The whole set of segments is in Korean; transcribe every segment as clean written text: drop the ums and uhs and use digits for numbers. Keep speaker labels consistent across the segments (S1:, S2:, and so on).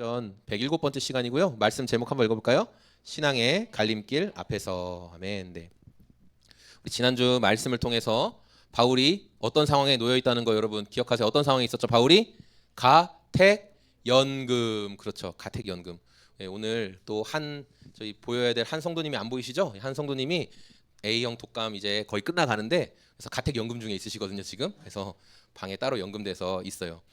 S1: 성전 107번째 시간이고요. 말씀 제목 한번 읽어볼까요? 신앙의 갈림길 앞에서. 아멘. 네. 우리 지난주 말씀을 통해서 바울이 어떤 상황에 놓여 있다는 거 여러분 기억하세요? 어떤 상황에 있었죠? 바울이 가택연금. 그렇죠. 가택연금. 네, 오늘 또 저희 보여야 될 한 성도님이 안 보이시죠? 한 성도님이 A형 독감 이제 거의 끝나가는데 그래서 가택연금 중에 있으시거든요 지금. 그래서 방에 따로 연금돼서 있어요.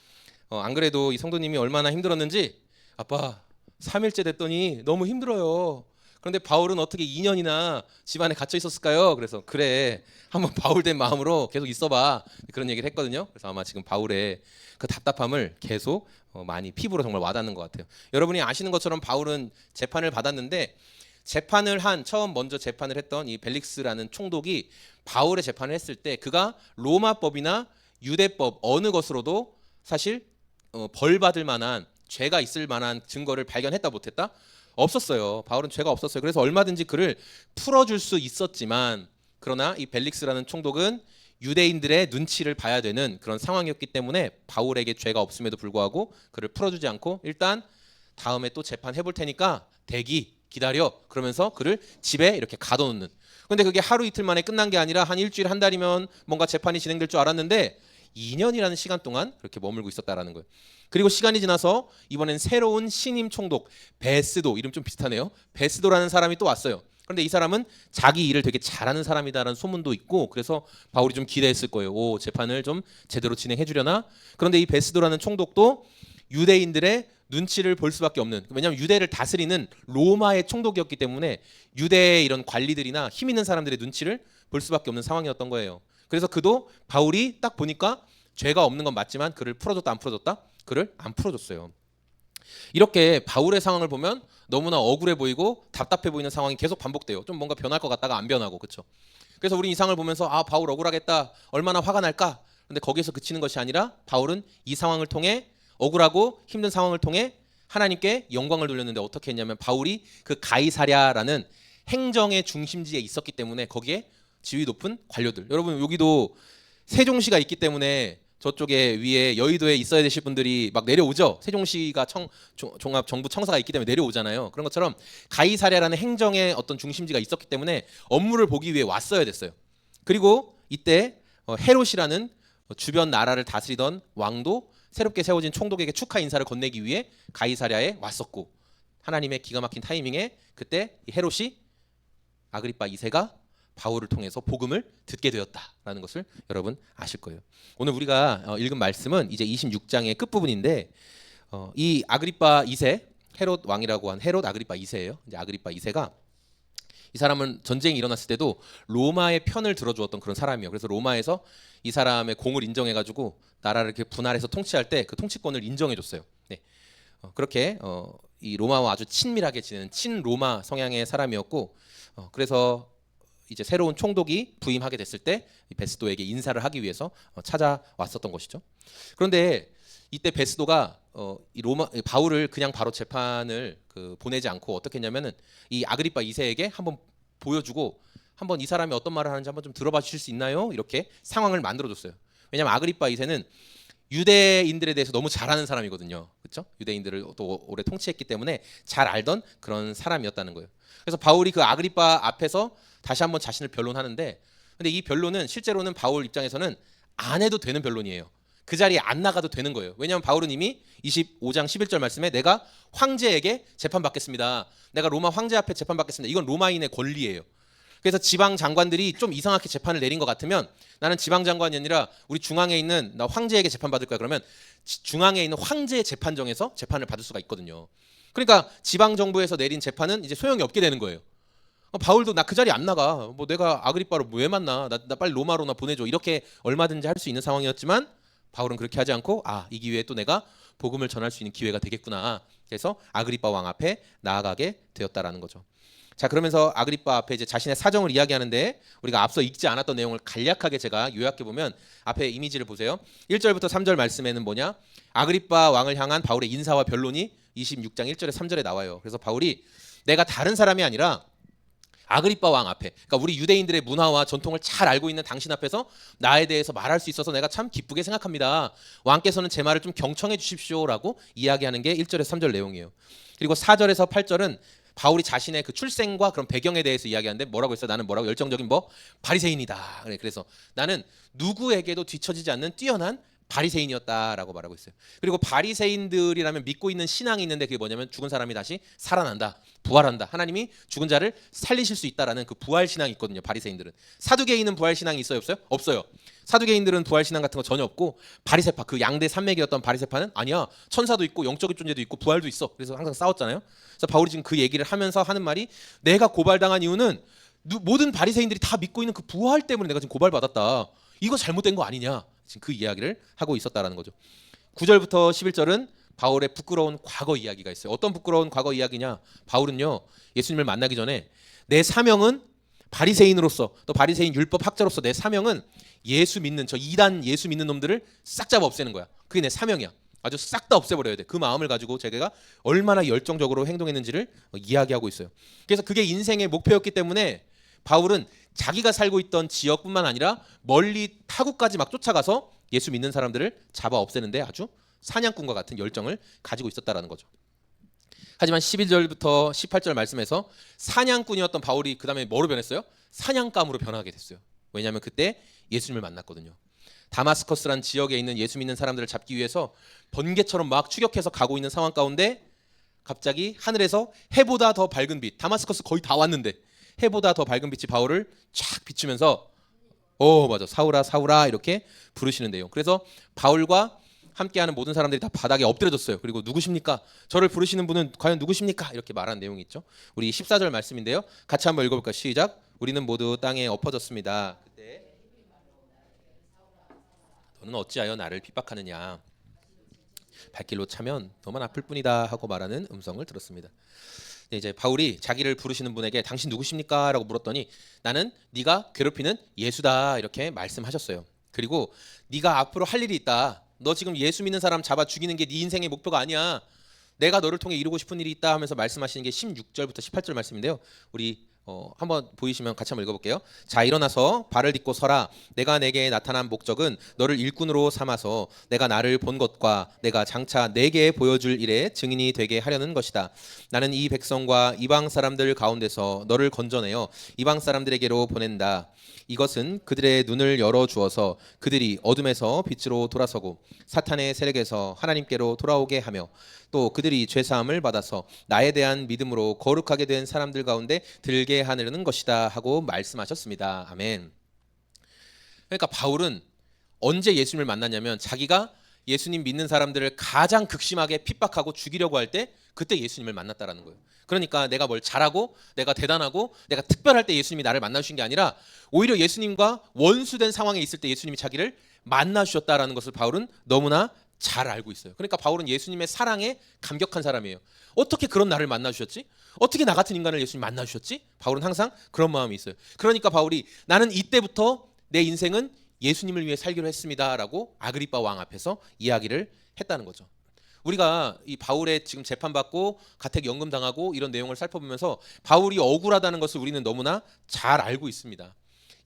S1: 안 그래도 이 성도님이 얼마나 힘들었는지 아빠 3일째 됐더니 너무 힘들어요. 그런데 바울은 어떻게 2년이나 집안에 갇혀 있었을까요? 그래서 그래 한번 바울 된 마음으로 계속 있어봐 그런 얘기를 했거든요. 그래서 아마 지금 바울의 그 답답함을 계속 많이 피부로 정말 와닿는 것 같아요. 여러분이 아시는 것처럼 바울은 재판을 받았는데 처음 먼저 재판을 했던 이 벨릭스라는 총독이 바울의 재판을 했을 때 그가 로마법이나 유대법 어느 것으로도 사실 벌 받을 만한 죄가 있을 만한 증거를 발견했다 못했다? 없었어요. 바울은 죄가 없었어요. 그래서 얼마든지 그를 풀어줄 수 있었지만 그러나 이 벨릭스라는 총독은 유대인들의 눈치를 봐야 되는 그런 상황이었기 때문에 바울에게 죄가 없음에도 불구하고 그를 풀어주지 않고 일단 다음에 또 재판해볼 테니까 기다려 그러면서 그를 집에 이렇게 가둬놓는. 근데 그게 하루 이틀 만에 끝난 게 아니라 한 일주일 한 달이면 뭔가 재판이 진행될 줄 알았는데 2년이라는 시간 동안 그렇게 머물고 있었다라는 거예요. 그리고 시간이 지나서 이번엔 새로운 신임 총독 베스도, 이름 좀 비슷하네요. 베스도라는 사람이 또 왔어요. 그런데 이 사람은 자기 일을 되게 잘하는 사람이다라는 소문도 있고 그래서 바울이 좀 기대했을 거예요. 재판을 좀 제대로 진행해 주려나? 그런데 이 베스도라는 총독도 유대인들의 눈치를 볼 수밖에 없는, 왜냐하면 유대를 다스리는 로마의 총독이었기 때문에 유대의 이런 관리들이나 힘 있는 사람들의 눈치를 볼 수밖에 없는 상황이었던 거예요. 그래서 그도 바울이 딱 보니까 죄가 없는 건 맞지만 그를 풀어줬다 안 풀어줬다? 그를 안 풀어줬어요. 이렇게 바울의 상황을 보면 너무나 억울해 보이고 답답해 보이는 상황이 계속 반복돼요. 좀 뭔가 변할 것 같다가 안 변하고, 그렇죠? 그래서 우리 이 상황을 보면서 바울 억울하겠다, 얼마나 화가 날까? 근데 거기에서 그치는 것이 아니라 바울은 이 상황을 통해, 억울하고 힘든 상황을 통해 하나님께 영광을 돌렸는데 어떻게 했냐면 바울이 그 가이사랴라는 행정의 중심지에 있었기 때문에 거기에 지위 높은 관료들, 여러분 여기도 세종시가 있기 때문에 저쪽에 위에 여의도에 있어야 되실 분들이 막 내려오죠. 세종시가 종합정부청사가 있기 때문에 내려오잖아요. 그런 것처럼 가이사랴라는 행정의 어떤 중심지가 있었기 때문에 업무를 보기 위해 왔어야 됐어요. 그리고 이때 헤롯이라는 주변 나라를 다스리던 왕도 새롭게 세워진 총독에게 축하 인사를 건네기 위해 가이사랴에 왔었고, 하나님의 기가 막힌 타이밍에 그때 이 헤롯이 아그리파 2세가 바울을 통해서 복음을 듣게 되었다라는 것을 여러분 아실 거예요. 오늘 우리가 읽은 말씀은 이제 26장의 끝부분인데 이 아그리파 2세, 헤롯 왕이라고 한 헤롯 아그리파 2세예요. 이제 아그리파 2세가, 이 사람은 전쟁이 일어났을 때도 로마의 편을 들어주었던 그런 사람이에요. 그래서 로마에서 이 사람의 공을 인정해가지고 나라를 이렇게 분할해서 통치할 때 그 통치권을 인정해줬어요. 네. 그렇게 이 로마와 아주 친밀하게 지내는 친로마 성향의 사람이었고, 그래서 이제 새로운 총독이 부임하게 됐을 때 베스도에게 인사를 하기 위해서 찾아왔었던 것이죠. 그런데 이때 베스도가 바울을 그냥 바로 재판을 보내지 않고 어떻게 했냐면은 이 아그리파 2세에게 한번 보여주고, 한번 이 사람이 어떤 말을 하는지 한번 좀 들어봐 주실 수 있나요? 이렇게 상황을 만들어줬어요. 왜냐하면 아그리파 2세는 유대인들에 대해서 너무 잘 아는 사람이거든요. 그렇죠? 유대인들을 또 오래 통치했기 때문에 잘 알던 그런 사람이었다는 거예요. 그래서 바울이 그 아그리파 앞에서 다시 한번 자신을 변론하는데, 근데 이 변론은 실제로는 바울 입장에서는 안 해도 되는 변론이에요. 그 자리에 안 나가도 되는 거예요. 왜냐하면 바울은 이미 25장 11절 말씀에 내가 황제에게 재판받겠습니다, 내가 로마 황제 앞에 재판받겠습니다, 이건 로마인의 권리예요. 그래서 지방 장관들이 좀 이상하게 재판을 내린 것 같으면 나는 지방 장관이 아니라 우리 중앙에 있는 나 황제에게 재판받을 거야, 그러면 중앙에 있는 황제의 재판정에서 재판을 받을 수가 있거든요. 그러니까 지방 정부에서 내린 재판은 이제 소용이 없게 되는 거예요. 바울도 나 그 자리에 안 나가, 내가 아그리빠를 왜 만나, 나 빨리 로마로 나 보내줘, 이렇게 얼마든지 할 수 있는 상황이었지만 바울은 그렇게 하지 않고 이 기회에 또 내가 복음을 전할 수 있는 기회가 되겠구나, 그래서 아그리빠 왕 앞에 나아가게 되었다라는 거죠. 자, 그러면서 아그리빠 앞에 이제 자신의 사정을 이야기하는데, 우리가 앞서 읽지 않았던 내용을 간략하게 제가 요약해 보면 앞에 이미지를 보세요. 1절부터 3절 말씀에는 뭐냐, 아그리빠 왕을 향한 바울의 인사와 변론이 26장 1절에 3절에 나와요. 그래서 바울이 내가 다른 사람이 아니라 아그리빠 왕 앞에, 그러니까 우리 유대인들의 문화와 전통을 잘 알고 있는 당신 앞에서 나에 대해서 말할 수 있어서 내가 참 기쁘게 생각합니다. 왕께서는 제 말을 좀 경청해 주십시오라고 이야기하는 게 1절에서 3절 내용이에요. 그리고 4절에서 8절은 바울이 자신의 그 출생과 그런 배경에 대해서 이야기하는데 뭐라고 했어요? 나는 뭐라고 열정적인 바리새인이다. 그래서 나는 누구에게도 뒤처지지 않는 뛰어난 바리새인이었다라고 말하고 있어요. 그리고 바리새인들이라면 믿고 있는 신앙이 있는데 그게 뭐냐면 죽은 사람이 다시 살아난다, 부활한다. 하나님이 죽은 자를 살리실 수 있다라는 그 부활 신앙이 있거든요. 바리새인들은. 사두개인은 부활 신앙이 있어요, 없어요? 없어요. 사두개인들은 부활 신앙 같은 거 전혀 없고, 바리새파, 그 양대 산맥이었던 바리새파는 아니야, 천사도 있고 영적인 존재도 있고 부활도 있어. 그래서 항상 싸웠잖아요. 그래서 바울이 지금 그 얘기를 하면서 하는 말이, 내가 고발당한 이유는 모든 바리새인들이 다 믿고 있는 그 부활 때문에 내가 지금 고발받았다. 이거 잘못된 거 아니냐. 지금 그 이야기를 하고 있었다라는 거죠. 9절부터 11절은 바울의 부끄러운 과거 이야기가 있어요. 어떤 부끄러운 과거 이야기냐? 바울은요, 예수님을 만나기 전에 내 사명은 바리새인으로서, 또 바리새인 율법 학자로서 내 사명은 예수 믿는, 저 이단 예수 믿는 놈들을 싹 잡아 없애는 거야. 그게 내 사명이야. 아주 싹 다 없애버려야 돼. 그 마음을 가지고 제가 얼마나 열정적으로 행동했는지를 이야기하고 있어요. 그래서 그게 인생의 목표였기 때문에 바울은 자기가 살고 있던 지역뿐만 아니라 멀리 타국까지 막 쫓아가서 예수 믿는 사람들을 잡아 없애는데 아주 사냥꾼과 같은 열정을 가지고 있었다라는 거죠. 하지만 11절부터 18절 말씀에서 사냥꾼이었던 바울이 그 다음에 뭐로 변했어요? 사냥감으로 변하게 됐어요. 왜냐하면 그때 예수님을 만났거든요. 다마스커스란 지역에 있는 예수 믿는 사람들을 잡기 위해서 번개처럼 막 추격해서 가고 있는 상황 가운데 갑자기 하늘에서 해보다 더 밝은 빛, 다마스커스 거의 다 왔는데 해보다 더 밝은 빛이 바울을 쫙 비추면서 맞아, 사울아 사울아 이렇게 부르시는 내용. 그래서 바울과 함께하는 모든 사람들이 다 바닥에 엎드려졌어요. 그리고 누구십니까? 저를 부르시는 분은 과연 누구십니까? 이렇게 말하는 내용이 있죠. 우리 14절 말씀인데요. 같이 한번 읽어볼까요? 시작. 우리는 모두 땅에 엎어졌습니다. 그때 너는 어찌하여 나를 핍박하느냐? 발길로 차면 너만 아플 뿐이다 하고 말하는 음성을 들었습니다. 이제 바울이 자기를 부르시는 분에게 당신 누구십니까? 라고 물었더니 나는 네가 괴롭히는 예수다 이렇게 말씀하셨어요. 그리고 네가 앞으로 할 일이 있다. 너 지금 예수 믿는 사람 잡아 죽이는 게 네 인생의 목표가 아니야. 내가 너를 통해 이루고 싶은 일이 있다 하면서 말씀하시는 게 16절부터 18절 말씀인데요. 우리 한번 보이시면 같이 한번 읽어볼게요. 자, 일어나서 발을 딛고 서라. 내가 내게 나타난 목적은 너를 일꾼으로 삼아서 내가 나를 본 것과 내가 장차 내게 보여줄 일에 증인이 되게 하려는 것이다. 나는 이 백성과 이방 사람들 가운데서 너를 건져내어 이방 사람들에게로 보낸다. 이것은 그들의 눈을 열어주어서 그들이 어둠에서 빛으로 돌아서고 사탄의 세력에서 하나님께로 돌아오게 하며 또 그들이 죄사함을 받아서 나에 대한 믿음으로 거룩하게 된 사람들 가운데 들게 하려는 것이다 하고 말씀하셨습니다. 아멘. 그러니까 바울은 언제 예수님을 만났냐면 자기가 예수님 믿는 사람들을 가장 극심하게 핍박하고 죽이려고 할 때 그때 예수님을 만났다라는 거예요. 그러니까 내가 뭘 잘하고 내가 대단하고 내가 특별할 때 예수님이 나를 만나주신 게 아니라 오히려 예수님과 원수된 상황에 있을 때 예수님이 자기를 만나주셨다라는 것을 바울은 너무나 잘 알고 있어요. 그러니까 바울은 예수님의 사랑에 감격한 사람이에요. 어떻게 그런 나를 만나주셨지? 어떻게 나 같은 인간을 예수님 만나주셨지? 바울은 항상 그런 마음이 있어요. 그러니까 바울이 나는 이때부터 내 인생은 예수님을 위해 살기로 했습니다라고 아그리빠 왕 앞에서 이야기를 했다는 거죠. 우리가 이 바울의 지금 재판받고 가택연금 당하고 이런 내용을 살펴보면서 바울이 억울하다는 것을 우리는 너무나 잘 알고 있습니다.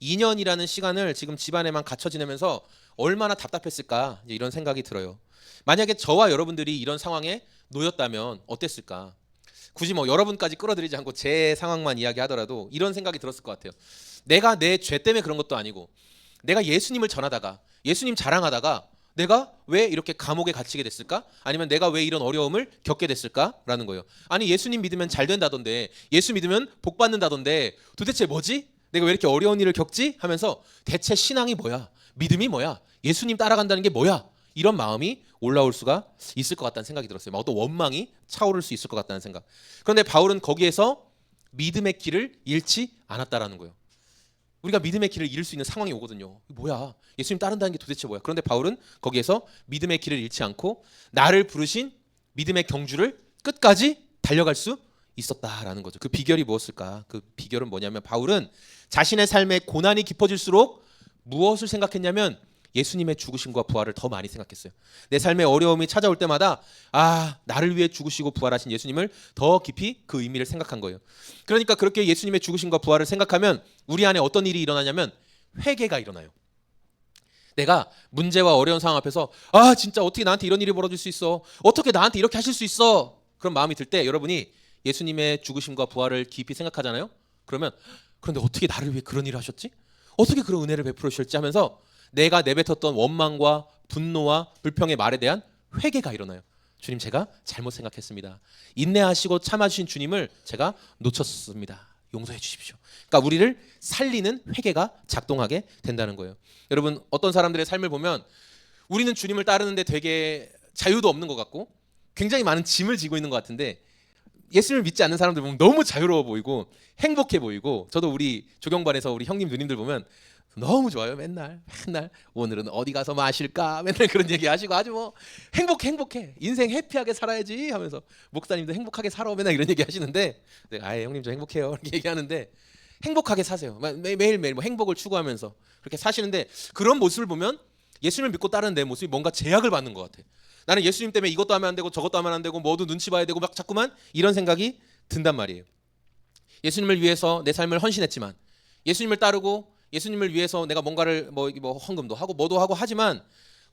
S1: 2년이라는 시간을 지금 집안에만 갇혀 지내면서 얼마나 답답했을까 이런 생각이 들어요. 만약에 저와 여러분들이 이런 상황에 놓였다면 어땠을까? 굳이 뭐 여러분까지 끌어들이지 않고 제 상황만 이야기하더라도 이런 생각이 들었을 것 같아요. 내가 내 죄 때문에 그런 것도 아니고 내가 예수님을 전하다가 예수님 자랑하다가 내가 왜 이렇게 감옥에 갇히게 됐을까? 아니면 내가 왜 이런 어려움을 겪게 됐을까라는 거예요. 아니 예수님 믿으면 잘 된다던데, 예수 믿으면 복 받는다던데 도대체 뭐지? 내가 왜 이렇게 어려운 일을 겪지? 하면서 대체 신앙이 뭐야? 믿음이 뭐야? 예수님 따라간다는 게 뭐야? 이런 마음이 올라올 수가 있을 것 같다는 생각이 들었어요. 어떤 원망이 차오를 수 있을 것 같다는 생각. 그런데 바울은 거기에서 믿음의 길을 잃지 않았다라는 거예요. 우리가 믿음의 길을 잃을 수 있는 상황이 오거든요. 뭐야? 예수님 따른다는 게 도대체 뭐야? 그런데 바울은 거기에서 믿음의 길을 잃지 않고 나를 부르신 믿음의 경주를 끝까지 달려갈 수 있었다라는 거죠. 그 비결이 무엇일까? 그 비결은 뭐냐면 바울은 자신의 삶에 고난이 깊어질수록 무엇을 생각했냐면 예수님의 죽으심과 부활을 더 많이 생각했어요. 내 삶에 어려움이 찾아올 때마다 나를 위해 죽으시고 부활하신 예수님을 더 깊이 그 의미를 생각한 거예요. 그러니까 그렇게 예수님의 죽으심과 부활을 생각하면 우리 안에 어떤 일이 일어나냐면 회개가 일어나요. 내가 문제와 어려운 상황 앞에서 진짜 어떻게 나한테 이런 일이 벌어질 수 있어? 어떻게 나한테 이렇게 하실 수 있어? 그런 마음이 들 때 여러분이 예수님의 죽으심과 부활을 깊이 생각하잖아요. 그러면 그런데 어떻게 나를 위해 그런 일을 하셨지? 어떻게 그런 은혜를 베풀어 주셨지 하면서 내가 내뱉었던 원망과 분노와 불평의 말에 대한 회개가 일어나요. 주님, 제가 잘못 생각했습니다. 인내하시고 참아주신 주님을 제가 놓쳤습니다. 용서해 주십시오. 그러니까 우리를 살리는 회개가 작동하게 된다는 거예요. 여러분, 어떤 사람들의 삶을 보면 우리는 주님을 따르는데 되게 자유도 없는 것 같고 굉장히 많은 짐을 지고 있는 것 같은데 예수님을 믿지 않는 사람들 보면 너무 자유로워 보이고 행복해 보이고, 저도 우리 조경반에서 우리 형님 누님들 보면 너무 좋아요. 맨날 오늘은 어디 가서 마실까 맨날 그런 얘기 하시고 아주 뭐 행복해 인생 해피하게 살아야지 하면서, 목사님도 행복하게 살아 맨날 이런 얘기 하시는데 내가 형님 저 행복해요 이렇게 얘기하는데, 행복하게 사세요. 매일매일 뭐 행복을 추구하면서 그렇게 사시는데, 그런 모습을 보면 예수님을 믿고 따르는 내 모습이 뭔가 제약을 받는 것 같아. 나는 예수님 때문에 이것도 하면 안 되고 저것도 하면 안 되고 뭐도 눈치 봐야 되고 막 자꾸만 이런 생각이 든단 말이에요. 예수님을 위해서 내 삶을 헌신했지만, 예수님을 따르고 예수님을 위해서 내가 뭔가를 뭐 헌금도 하고 뭐도 하고 하지만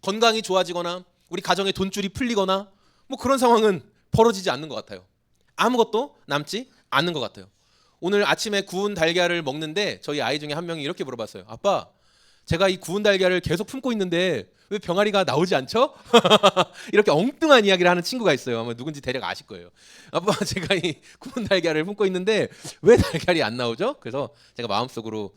S1: 건강이 좋아지거나 우리 가정에 돈줄이 풀리거나 뭐 그런 상황은 벌어지지 않는 것 같아요. 아무것도 남지 않는 것 같아요. 오늘 아침에 구운 달걀을 먹는데 저희 아이 중에 한 명이 이렇게 물어봤어요. 아빠, 제가 이 구운 달걀을 계속 품고 있는데 왜 병아리가 나오지 않죠? 이렇게 엉뚱한 이야기를 하는 친구가 있어요. 아마 누군지 대략 아실 거예요. 아빠, 제가 이 구운 달걀을 품고 있는데 왜 달걀이 안 나오죠? 그래서 제가 마음속으로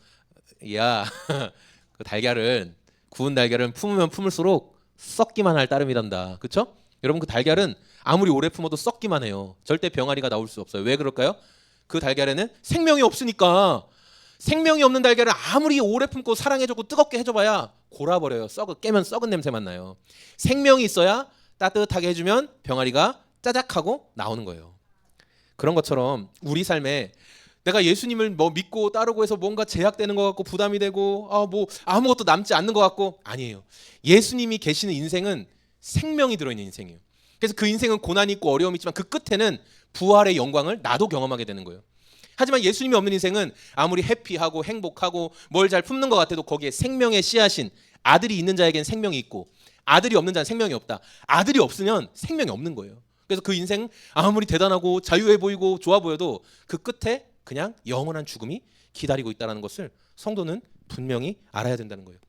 S1: 그 달걀은, 구운 달걀은 품으면 품을수록 썩기만 할 따름이란다. 그렇죠? 여러분, 그 달걀은 아무리 오래 품어도 썩기만 해요. 절대 병아리가 나올 수 없어요. 왜 그럴까요? 그 달걀에는 생명이 없으니까. 생명이 없는 달걀을 아무리 오래 품고 사랑해주고 뜨겁게 해줘봐야 골아버려요. 깨면 썩은 냄새만 나요. 생명이 있어야 따뜻하게 해주면 병아리가 짜작하고 나오는 거예요. 그런 것처럼 우리 삶에 내가 예수님을 뭐 믿고 따르고 해서 뭔가 제약되는 것 같고 부담이 되고 뭐 아무것도 남지 않는 것 같고, 아니에요. 예수님이 계시는 인생은 생명이 들어있는 인생이에요. 그래서 그 인생은 고난이 있고 어려움이 있지만 그 끝에는 부활의 영광을 나도 경험하게 되는 거예요. 하지만 예수님이 없는 인생은 아무리 해피하고 행복하고 뭘 잘 품는 것 같아도 거기에 생명의 씨앗인 아들이 있는 자에겐 생명이 있고 아들이 없는 자는 생명이 없다. 아들이 없으면 생명이 없는 거예요. 그래서 그 인생 아무리 대단하고 자유해 보이고 좋아 보여도 그 끝에 그냥 영원한 죽음이 기다리고 있다는 것을 성도는 분명히 알아야 된다는 거예요.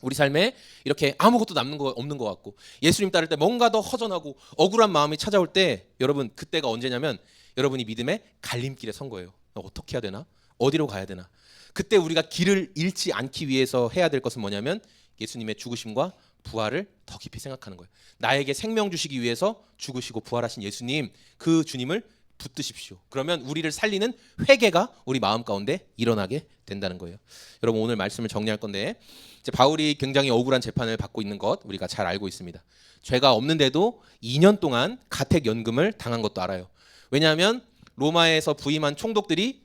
S1: 우리 삶에 이렇게 아무것도 남는 거 없는 것 같고 예수님 따를 때 뭔가 더 허전하고 억울한 마음이 찾아올 때, 여러분 그때가 언제냐면 여러분이 믿음의 갈림길에 선 거예요. 어떻게 해야 되나? 어디로 가야 되나? 그때 우리가 길을 잃지 않기 위해서 해야 될 것은 뭐냐면 예수님의 죽으심과 부활을 더 깊이 생각하는 거예요. 나에게 생명 주시기 위해서 죽으시고 부활하신 예수님, 그 주님을 붙드십시오. 그러면 우리를 살리는 회개가 우리 마음 가운데 일어나게 된다는 거예요. 여러분, 오늘 말씀을 정리할 건데, 이제 바울이 굉장히 억울한 재판을 받고 있는 것 우리가 잘 알고 있습니다. 죄가 없는데도 2년 동안 가택연금을 당한 것도 알아요. 왜냐하면 로마에서 부임한 총독들이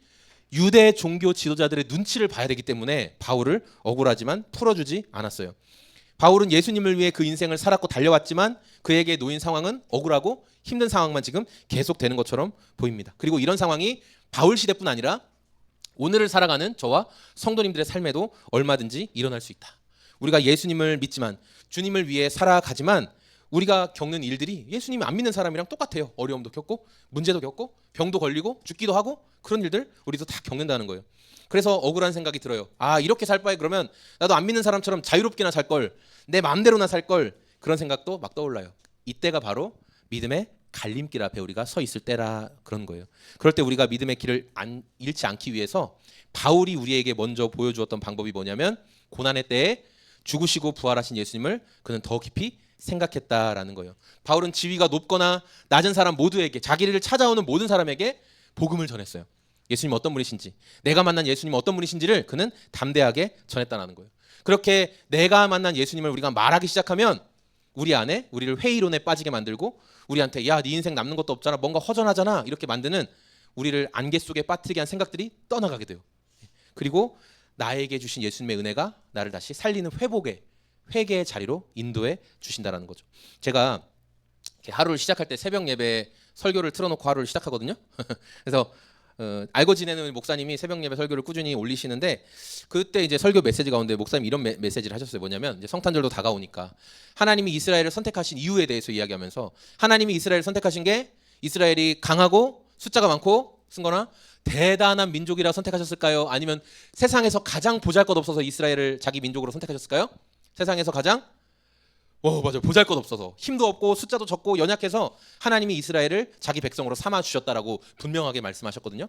S1: 유대 종교 지도자들의 눈치를 봐야 되기 때문에 바울을 억울하지만 풀어주지 않았어요. 바울은 예수님을 위해 그 인생을 살았고 달려왔지만 그에게 놓인 상황은 억울하고 힘든 상황만 지금 계속되는 것처럼 보입니다. 그리고 이런 상황이 바울 시대뿐 아니라 오늘을 살아가는 저와 성도님들의 삶에도 얼마든지 일어날 수 있다. 우리가 예수님을 믿지만, 주님을 위해 살아가지만 우리가 겪는 일들이 예수님 안 믿는 사람이랑 똑같아요. 어려움도 겪고 문제도 겪고 병도 걸리고 죽기도 하고, 그런 일들 우리도 다 겪는다는 거예요. 그래서 억울한 생각이 들어요. 이렇게 살 바에 그러면 나도 안 믿는 사람처럼 자유롭게나 살 걸, 내 마음대로나 살 걸, 그런 생각도 막 떠올라요. 이때가 바로 믿음의 갈림길 앞에 우리가 서 있을 때라 그런 거예요. 그럴 때 우리가 믿음의 길을 잃지 않기 위해서 바울이 우리에게 먼저 보여주었던 방법이 뭐냐면, 고난의 때에 죽으시고 부활하신 예수님을 그는 더 깊이 생각했다라는 거예요. 바울은 지위가 높거나 낮은 사람 모두에게, 자기를 찾아오는 모든 사람에게 복음을 전했어요. 예수님 어떤 분이신지, 내가 만난 예수님 어떤 분이신지를 그는 담대하게 전했다는 거예요. 그렇게 내가 만난 예수님을 우리가 말하기 시작하면 우리 안에 우리를 회의론에 빠지게 만들고, 우리한테 네 인생 남는 것도 없잖아, 뭔가 허전하잖아, 이렇게 만드는, 우리를 안개 속에 빠뜨리게 한 생각들이 떠나가게 돼요. 그리고 나에게 주신 예수님의 은혜가 나를 다시 살리는 회개의 자리로 인도해 주신다라는 거죠. 제가 하루를 시작할 때 새벽 예배 설교를 틀어놓고 하루를 시작하거든요. 그래서 알고 지내는 목사님이 새벽 예배 설교를 꾸준히 올리시는데 그때 이제 설교 메시지 가운데 목사님 이런 메시지를 하셨어요. 뭐냐면 이제 성탄절도 다가오니까 하나님이 이스라엘을 선택하신 이유에 대해서 이야기하면서 하나님이 이스라엘을 선택하신 게 이스라엘이 강하고 숫자가 많고 승거나 대단한 민족이라 선택하셨을까요? 아니면 세상에서 가장 보잘것없어서 이스라엘을 자기 민족으로 선택하셨을까요? 세상에서 가장 맞아요. 보잘것없어서 힘도 없고 숫자도 적고 연약해서 하나님이 이스라엘을 자기 백성으로 삼아 주셨다라고 분명하게 말씀하셨거든요.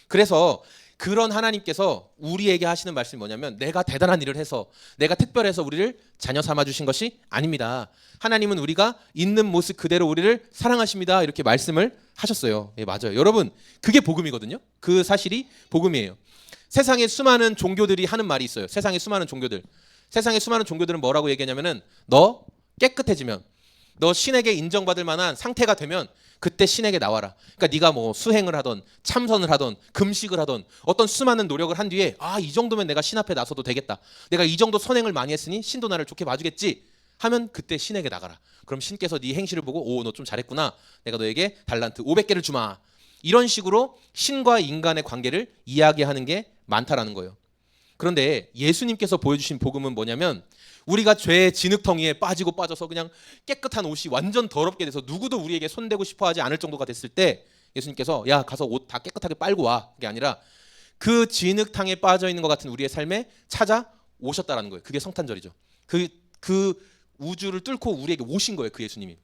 S1: 그래서 그런 하나님께서 우리에게 하시는 말씀이 뭐냐면 내가 대단한 일을 해서 내가 특별해서 우리를 자녀 삼아 주신 것이 아닙니다. 하나님은 우리가 있는 모습 그대로 우리를 사랑하십니다. 이렇게 말씀을 하셨어요. 예, 맞아요. 여러분, 그게 복음이거든요. 그 사실이 복음이에요. 세상에 수많은 종교들이 하는 말이 있어요. 세상에 수많은 종교들은 뭐라고 얘기하냐면은 너 깨끗해지면 너 신에게 인정받을 만한 상태가 되면 그때 신에게 나와라. 그러니까 네가 뭐 수행을 하던 참선을 하던 금식을 하던 어떤 수많은 노력을 한 뒤에 이 정도면 내가 신 앞에 나서도 되겠다. 내가 이 정도 선행을 많이 했으니 신도 나를 좋게 봐주겠지 하면 그때 신에게 나가라. 그럼 신께서 네 행실을 보고 너 좀 잘했구나. 내가 너에게 달란트 500개를 주마. 이런 식으로 신과 인간의 관계를 이야기하는 게 많다라는 거예요. 그런데 예수님께서 보여주신 복음은 뭐냐면 우리가 죄의 진흙덩이에 빠져서 그냥 깨끗한 옷이 완전 더럽게 돼서 누구도 우리에게 손대고 싶어하지 않을 정도가 됐을 때 예수님께서 야 가서 옷 다 깨끗하게 빨고 와. 그게 아니라 그 진흙탕에 빠져 있는 것 같은 우리의 삶에 찾아오셨다라는 거예요. 그게 성탄절이죠. 그 우주를 뚫고 우리에게 오신 거예요. 그 예수님이.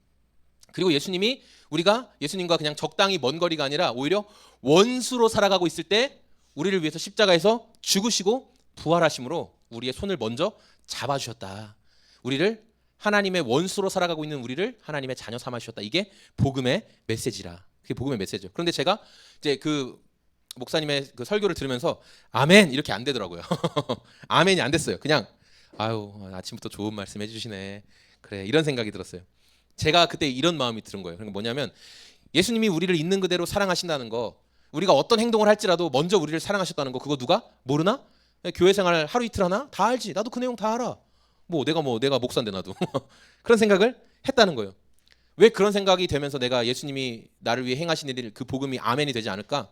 S1: 그리고 예수님이 우리가 예수님과 그냥 적당히 먼 거리가 아니라 오히려 원수로 살아가고 있을 때 우리를 위해서 십자가에서 죽으시고 부활하심으로 우리의 손을 먼저 잡아주셨다. 우리를 하나님의 원수로 살아가고 있는 우리를 하나님의 자녀 삼아주셨다. 이게 복음의 메시지라. 그게 복음의 메시지죠. 그런데 제가 이제 그 목사님의 그 설교를 들으면서 아멘 이렇게 안 되더라고요. 아멘이 안 됐어요. 그냥 아침부터 좋은 말씀 해주시네. 그래 이런 생각이 들었어요. 제가 그때 이런 마음이 드는 거예요. 그러니까 뭐냐면 예수님이 우리를 있는 그대로 사랑하신다는 거, 우리가 어떤 행동을 할지라도 먼저 우리를 사랑하셨다는 거, 그거 누가 모르나? 교회 생활 하루 이틀 하나? 다 알지. 나도 그 내용 다 알아. 내가 목사인데 나도 그런 생각을 했다는 거예요. 왜 그런 생각이 되면서 내가 예수님이 나를 위해 행하신 일, 그 복음이 아멘이 되지 않을까?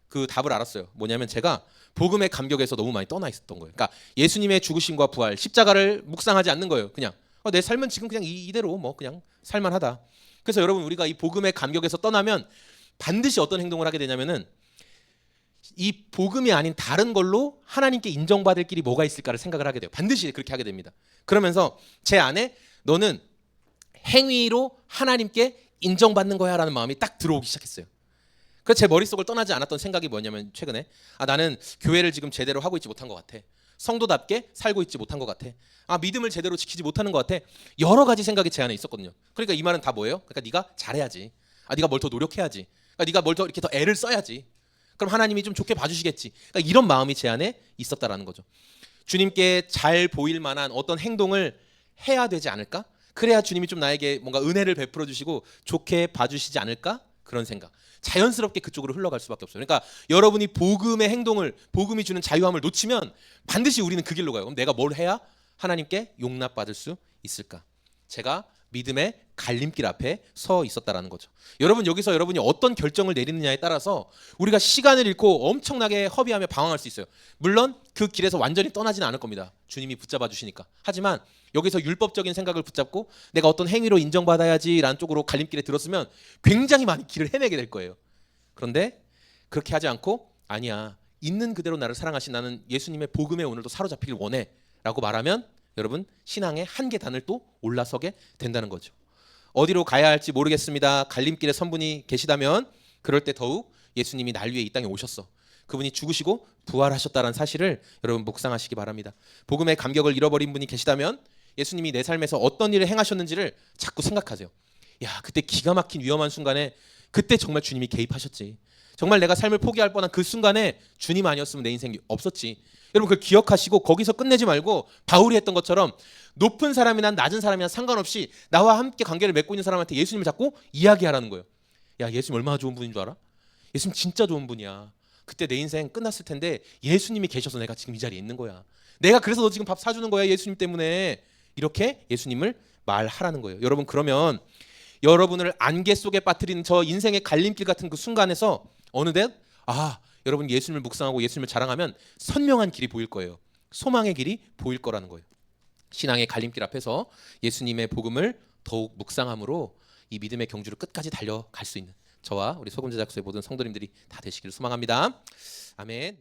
S1: 그 답을 알았어요. 뭐냐면 제가 복음의 감격에서 너무 많이 떠나 있었던 거예요. 그러니까 예수님의 죽으심과 부활, 십자가를 묵상하지 않는 거예요. 그냥 내 삶은 지금 그냥 이대로 그냥 살만하다. 그래서 여러분 우리가 이 복음의 감격에서 떠나면 반드시 어떤 행동을 하게 되냐면은 이 복음이 아닌 다른 걸로 하나님께 인정받을 길이 뭐가 있을까를 생각을 하게 돼요. 반드시 그렇게 하게 됩니다. 그러면서 제 안에 너는 행위로 하나님께 인정받는 거야 라는 마음이 딱 들어오기 시작했어요. 그래서 제 머릿속을 떠나지 않았던 생각이 뭐냐면 최근에 나는 교회를 지금 제대로 하고 있지 못한 것 같아. 성도답게 살고 있지 못한 것 같아. 믿음을 제대로 지키지 못하는 것 같아. 여러 가지 생각이 제 안에 있었거든요. 그러니까 이 말은 다 뭐예요? 그러니까 네가 잘해야지. 네가 뭘 더 노력해야지. 그러니까 네가 뭘 더 이렇게 더 애를 써야지. 그럼 하나님이 좀 좋게 봐주시겠지. 그러니까 이런 마음이 제 안에 있었다라는 거죠. 주님께 잘 보일 만한 어떤 행동을 해야 되지 않을까? 그래야 주님이 좀 나에게 뭔가 은혜를 베풀어 주시고 좋게 봐주시지 않을까? 그런 생각. 자연스럽게 그쪽으로 흘러갈 수밖에 없어요. 그러니까 여러분이 복음의 행동을, 복음이 주는 자유함을 놓치면 반드시 우리는 그 길로 가요. 그럼 내가 뭘 해야 하나님께 용납받을 수 있을까? 제가 믿음의 갈림길 앞에 서 있었다라는 거죠. 여러분 여기서 여러분이 어떤 결정을 내리느냐에 따라서 우리가 시간을 잃고 엄청나게 허비하며 방황할 수 있어요. 물론 그 길에서 완전히 떠나지는 않을 겁니다. 주님이 붙잡아 주시니까. 하지만 여기서 율법적인 생각을 붙잡고 내가 어떤 행위로 인정받아야지라는 쪽으로 갈림길에 들었으면 굉장히 많이 길을 헤매게 될 거예요. 그런데 그렇게 하지 않고 아니야. 있는 그대로 나를 사랑하신 나는 예수님의 복음에 오늘도 사로잡히길 원해 라고 말하면 여러분 신앙의 한 계단을 또 올라서게 된다는 거죠. 어디로 가야 할지 모르겠습니다. 갈림길에 선 분이 계시다면 그럴 때 더욱 예수님이 날 위해 이 땅에 오셨어. 그분이 죽으시고 부활하셨다는 사실을 여러분 묵상하시기 바랍니다. 복음의 감격을 잃어버린 분이 계시다면 예수님이 내 삶에서 어떤 일을 행하셨는지를 자꾸 생각하세요. 야, 그때 기가 막힌 위험한 순간에 그때 정말 주님이 개입하셨지. 정말 내가 삶을 포기할 뻔한 그 순간에 주님 아니었으면 내 인생이 없었지. 여러분 그걸 기억하시고 거기서 끝내지 말고 바울이 했던 것처럼 높은 사람이나 낮은 사람이나 상관없이 나와 함께 관계를 맺고 있는 사람한테 예수님을 자꾸 이야기하라는 거예요. 야, 예수님 얼마나 좋은 분인 줄 알아? 예수님 진짜 좋은 분이야. 그때 내 인생 끝났을 텐데 예수님이 계셔서 내가 지금 이 자리에 있는 거야. 내가 그래서 너 지금 밥 사주는 거야. 예수님 때문에. 이렇게 예수님을 말하라는 거예요. 여러분 그러면 여러분을 안개 속에 빠뜨리는 저 인생의 갈림길 같은 그 순간에서 어느덧 여러분 예수님을 묵상하고 예수님을 자랑하면 선명한 길이 보일 거예요. 소망의 길이 보일 거라는 거예요. 신앙의 갈림길 앞에서 예수님의 복음을 더욱 묵상함으로 이 믿음의 경주를 끝까지 달려갈 수 있는 저와 우리 소금 제작소의 모든 성도님들이 다 되시기를 소망합니다. 아멘.